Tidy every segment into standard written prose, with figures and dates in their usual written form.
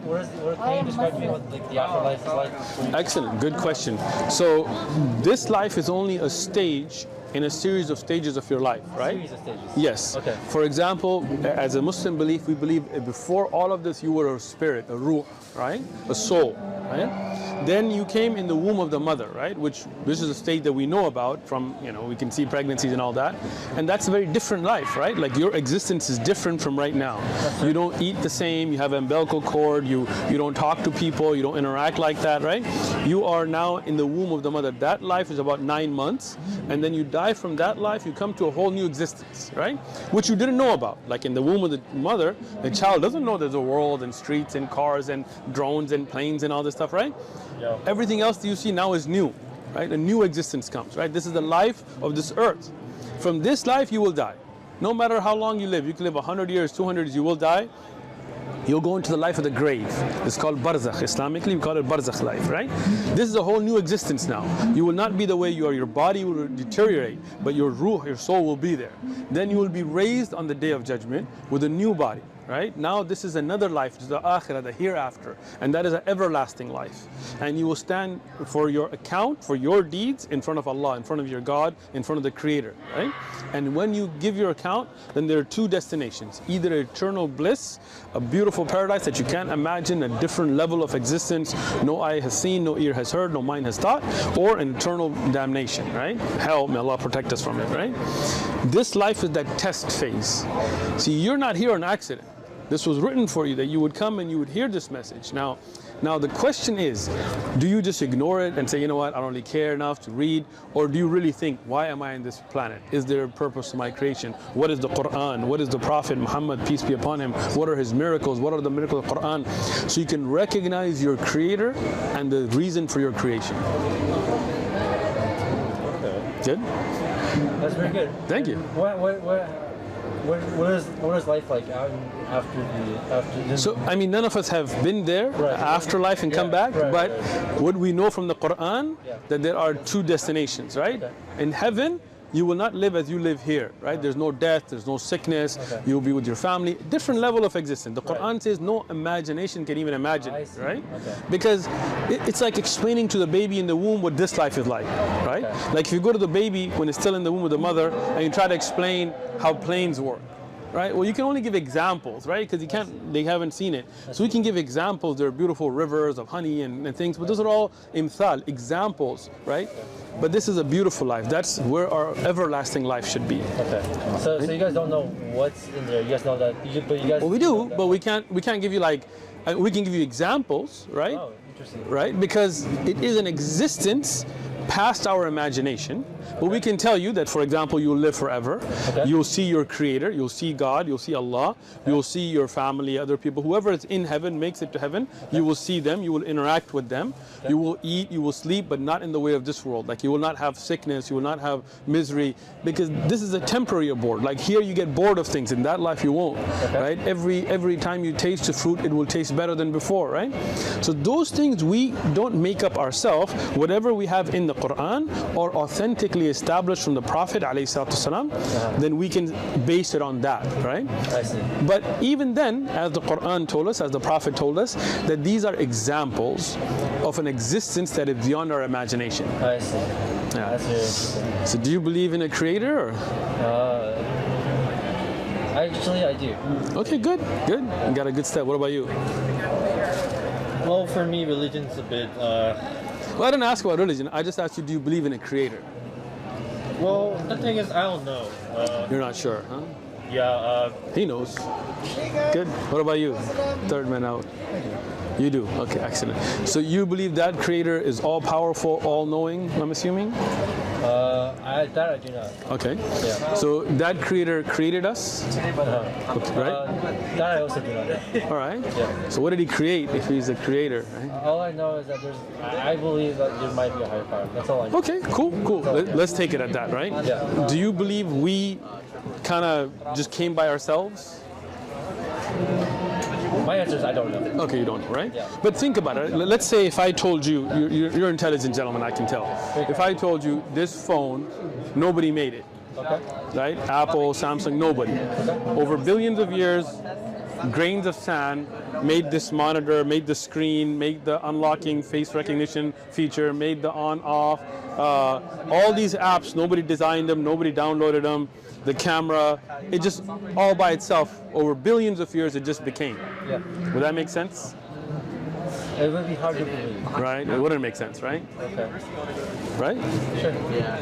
What can you describe to me what like the afterlife is like? Excellent, good question. So this life is only a stage in a series of stages of your life, right? Series of stages. Yes. Okay. For example, as a Muslim belief, we believe before all of this you were a spirit, a ruh, right? A soul, right? Then you came in the womb of the mother, right? Which this is a state that we know about from, we can see pregnancies and all that. And that's a very different life, right? Like your existence is different from right now. You don't eat the same, you have an umbilical cord, you don't talk to people, you don't interact like that, right? You are now in the womb of the mother. That life is about 9 months. And then you die from that life, you come to a whole new existence, right? Which you didn't know about. Like in the womb of the mother, the child doesn't know there's a world and streets and cars and drones and planes and all this stuff, right? Yeah. Everything else that you see now is new, right? A new existence comes, right? This is the life of this earth. From this life, you will die. No matter how long you live, you can live 100 years, 200 years, you will die. You'll go into the life of the grave. It's called barzakh. Islamically, we call it barzakh life, right? This is a whole new existence now. You will not be the way you are. Your body will deteriorate, but your ruh, your soul will be there. Then you will be raised on the day of judgment with a new body. Right? Now this is another life, it's the akhirah, the hereafter, and that is an everlasting life. And you will stand for your account, for your deeds in front of Allah, in front of your God, in front of the Creator, right? And when you give your account, then there are two destinations, either eternal bliss, a beautiful paradise that you can't imagine, a different level of existence, no eye has seen, no ear has heard, no mind has thought, or an eternal damnation, right? Hell, may Allah protect us from it, right? This life is that test phase. See, you're not here on accident. This was written for you, that you would come and you would hear this message. Now the question is, do you just ignore it and say, you know what, I don't really care enough to read? Or do you really think, why am I on this planet? Is there a purpose to my creation? What is the Quran? What is the Prophet Muhammad, peace be upon him? What are his miracles? What are the miracles of the Quran? So you can recognize your Creator and the reason for your creation. Okay. Good? That's very good. Thank you. What is life like after this? So, I mean, none of us have been there, right. afterlife and come back, right, but right. what we know from the Quran, that there are two destinations, right? Okay. In heaven, you will not live as you live here, right? There's no death, there's no sickness, you'll be with your family, different level of existence. The Quran says no imagination can even imagine it, right? Okay. Because it's like explaining to the baby in the womb what this life is like, right? Okay. Like if you go to the baby when it's still in the womb of the mother and you try to explain how planes work, right? Well, you can only give examples, right? Because they haven't seen it. So we can give examples. There are beautiful rivers of honey and things, but those are all imthal, examples, right? But this is a beautiful life. That's where our everlasting life should be. Okay. So you guys don't know what's in there. You guys know that. But you guys. Well, we do, but we can't give you like, we can give you examples, right? Oh, interesting. Right? Because it is an existence past our imagination. But we can tell you that, for example, you'll live forever. Okay. You'll see your Creator, you'll see God, you'll see Allah, you'll see your family, other people, whoever is in heaven, makes it to heaven, you will see them, you will interact with them, you will eat, you will sleep, but not in the way of this world. Like you will not have sickness, you will not have misery, because this is a temporary abode. Like here you get bored of things, in that life you won't, right? Every time you taste the fruit, it will taste better than before, right? So those things we don't make up ourselves. Whatever we have in the Quran or authentically established from the Prophet ﷺ, then we can base it on that, right? I see. But even then, as the Quran told us, as the Prophet told us, that these are examples of an existence that is beyond our imagination. I see. Yeah. That's very interesting. So do you believe in a Creator? Or? Actually, I do. Okay, good. You got a good step. What about you? Well, for me, religion's a bit... Well, I didn't ask about religion. I just asked you, do you believe in a Creator? Well, the thing is, I don't know. You're not sure, huh? Yeah. He knows. Good. What about you? Third man out. You do. Okay, excellent. So you believe that Creator is all-powerful, all-knowing, I'm assuming? That I do not. Okay. Yeah. So that Creator created us? Okay, right? That I also do not know. All right. Yeah. So what did He create if He's a Creator? Right? All I know is that I believe that there might be a higher power. That's all I know. Okay, cool. Let's take it at that, right? Yeah. Do you believe we kind of just came by ourselves? My answer is I don't know. Okay, you don't know, right? Yeah. But think about it. Let's say if I told you, you're an intelligent gentleman, I can tell. If I told you this phone, nobody made it. Okay. Right? Apple, Samsung, nobody. Over billions of years, grains of sand made this monitor, made the screen, made the unlocking face recognition feature, made the on-off, all these apps, nobody designed them, nobody downloaded them, the camera, it just all by itself, over billions of years, it just became. Yeah. Would that make sense? It would be hard to believe. Right? It wouldn't make sense, right? Okay. Right? Sure.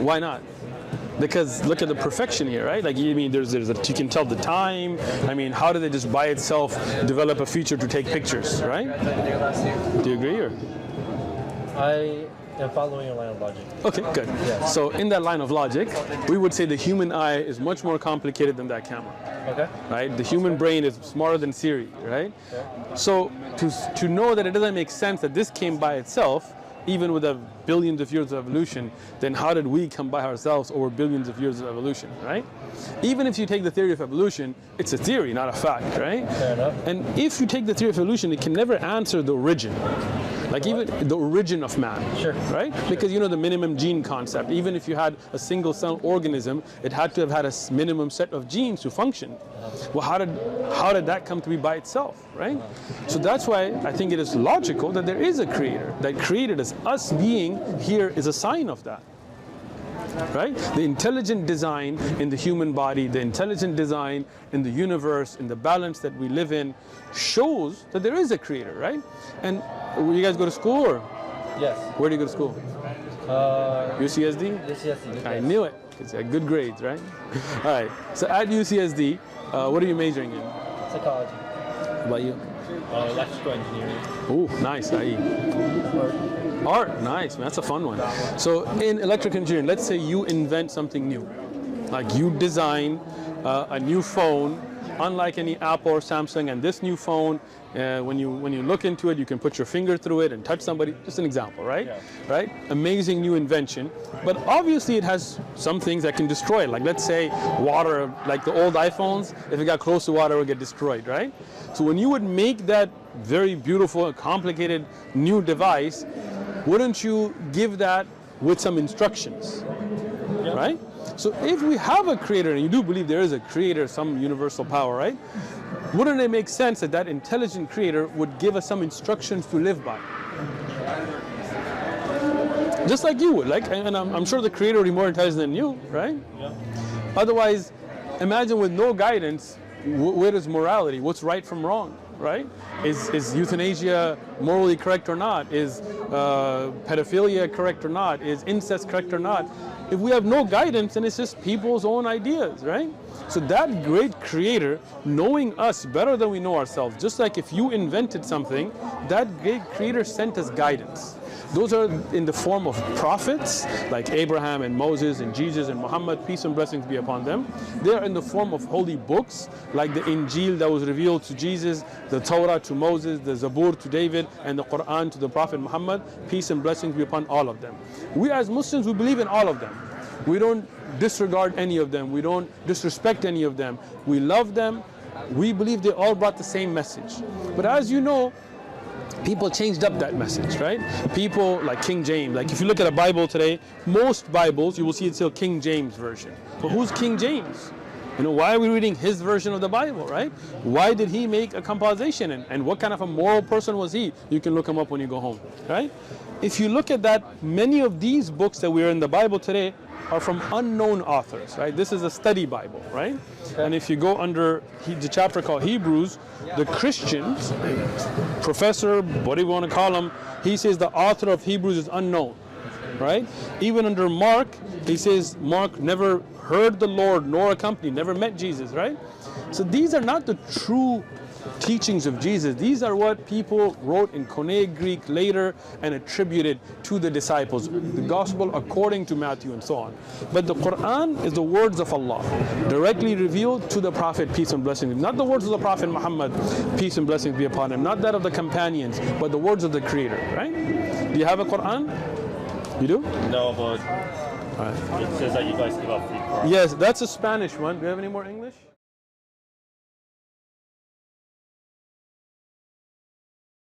Why not? Because look at the perfection here, right? Like, you mean you can tell the time. I mean, how did it just by itself develop a feature to take pictures, right? Do you agree, or? I am following a line of logic. Okay, good. Yeah. So in that line of logic, we would say the human eye is much more complicated than that camera. Okay. Right? The human brain is smarter than Siri, right? Okay. So to know that it doesn't make sense that this came by itself, even with a billions of years of evolution, then how did we come by ourselves over billions of years of evolution, right? Even if you take the theory of evolution, it's a theory, not a fact, right? Fair enough. And if you take the theory of evolution, it can never answer the origin. Like even the origin of man, Sure. right? Because you know the minimum gene concept. Even if you had a single cell organism, it had to have had a minimum set of genes to function. Well, how did that come to be by itself, right? So that's why I think it is logical that there is a creator that created us. Us being here is a sign of that. Right? The intelligent design in the human body, the intelligent design in the universe, in the balance that we live in, shows that there is a creator, right? And you guys go to school, or Yes. where do you go to school? UCSD? UCSD. I knew it, because you had good grades, right? All right, so at UCSD, what are you majoring in? Psychology. How about you? Electrical engineering. Oh, nice, IE. Art, nice, man, that's a fun one. So in electrical engineering, let's say you invent something new. Like you design a new phone, unlike any Apple or Samsung, and this new phone, when you look into it, you can put your finger through it and touch somebody, just an example, right? Yeah. Right? Amazing new invention, but obviously it has some things that can destroy it. Like let's say water, like the old iPhones, if it got close to water, it would get destroyed, right? So when you would make that very beautiful, complicated new device, wouldn't you give that with some instructions, right? So if we have a creator, and you do believe there is a creator, some universal power, right? Wouldn't it make sense that that intelligent creator would give us some instructions to live by? Just like you would, and I'm sure the creator would be more intelligent than you, right? Yeah. Otherwise, imagine with no guidance, where is morality? What's right from wrong, right? Is euthanasia morally correct or not? Is pedophilia correct or not? Is incest correct or not? If we have no guidance, then it's just people's own ideas, right? So that great creator, knowing us better than we know ourselves, just like if you invented something, that great creator sent us guidance. Those are in the form of prophets, like Abraham and Moses and Jesus and Muhammad, peace and blessings be upon them. They are in the form of holy books, like the Injil that was revealed to Jesus, the Torah to Moses, the Zabur to David, and the Quran to the Prophet Muhammad, peace and blessings be upon all of them. We as Muslims, we believe in all of them. We don't disregard any of them. We don't disrespect any of them. We love them. We believe they all brought the same message. But as you know, people changed up that message, right? People like King James, like if you look at a Bible today, most Bibles, you will see it's still King James version. But who's King James? You know, why are we reading his version of the Bible, right? Why did he make a composition? And what kind of a moral person was he? You can look him up when you go home, right? If you look at that, many of these books that we are in the Bible today are from unknown authors, right? This is a study Bible, right? And if you go under the chapter called Hebrews, the Christians, professor, whatever you want to call him, he says the author of Hebrews is unknown, right? Even under Mark, he says Mark never heard the Lord nor a company, never met Jesus, right? So these are not the true teachings of Jesus. These are what people wrote in Koine Greek later and attributed to the disciples, the gospel according to Matthew and so on. But the Quran is the words of Allah, directly revealed to the Prophet, peace and blessings. Not the words of the Prophet Muhammad, peace and blessings be upon him, not that of the companions, but the words of the Creator, right? Do you have a Quran? You do? No, but All right. it says that you guys give out free Quran. Yes, that's a Spanish one. Do you have any more English?